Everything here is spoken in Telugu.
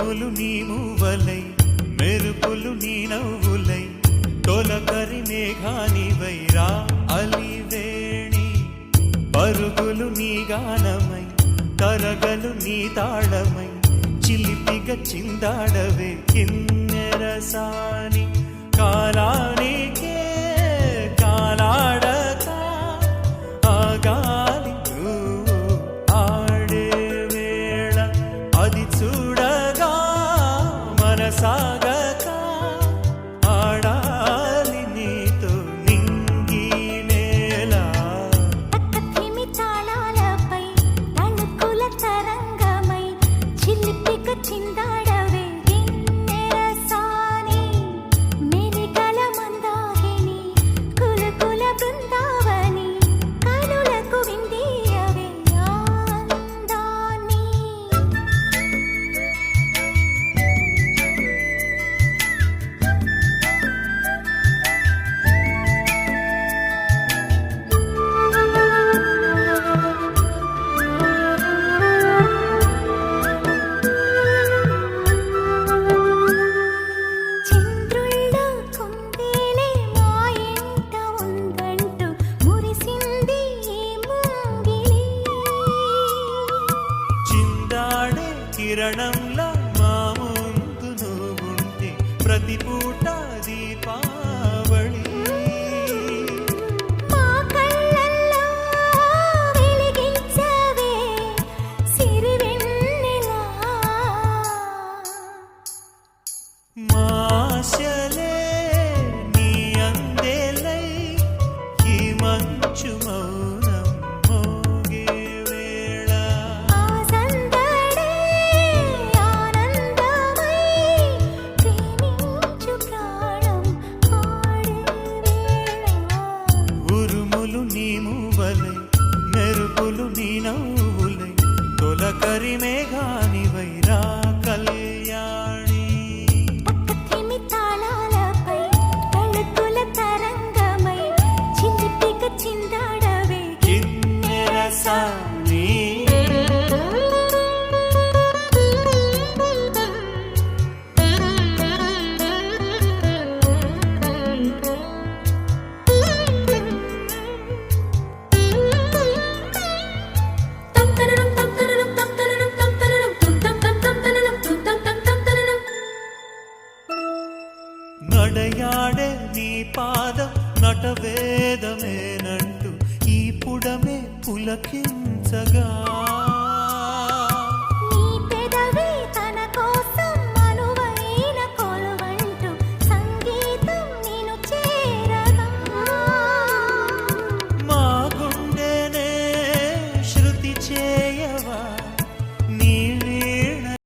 ఉరుములు నీ మూవలై మెరుపులు నీ నవ్వులై తొలకరి మేఘానివై రా అలివేణి పరుగులు నీ గానమై తరగలు నీ తాళమై చిలిపిగ చిందాడవే కిన్నెరసాని కాలానికే కాలాడక ఆగాలి ఆడే వేళ అది చూడగా మనసాగక ఆడాలి నీతో నింగి నేల పక్కతిమి తాళాలపై తణుకుల తరంగమై చిలిపిక చిందాడవే గిన్నెరసాని మెలికల మందాగిని కులకుల బృందావని కనులకు విందీయవే ఆనందాన్ని చంద్రుల్లో కుందేలే మా ఇంట ఉందంటూ మురిసింది ఈ ముంగిలి చిందాడే కిరణంలా మా ముందు నువ్వుంటే ప్రతి పూట దీపావళి మా కళ్ళల్లో వెలిగించవే సిరివెన్నెలా మాశలే నీ అందేలై ఈ మంచు మౌనం మోగే వేళ ఆ సందడే ఆనందమై ప్రేమించు ప్రాణం ఆడే వేళ ఉరుములు నీ మూవలై మెరుపులు నీ నవ్వులై తొలకరి మేఘానివై రా కళ్యాణి పక్కతిమి తాళాలపై తణుకుల తరంగమై చిలిపిక చిందాడవే కిన్నెరసాని నడయాడే నీ పాదం నటవేదమేనంటూ ఈ పుడమే పులకించగా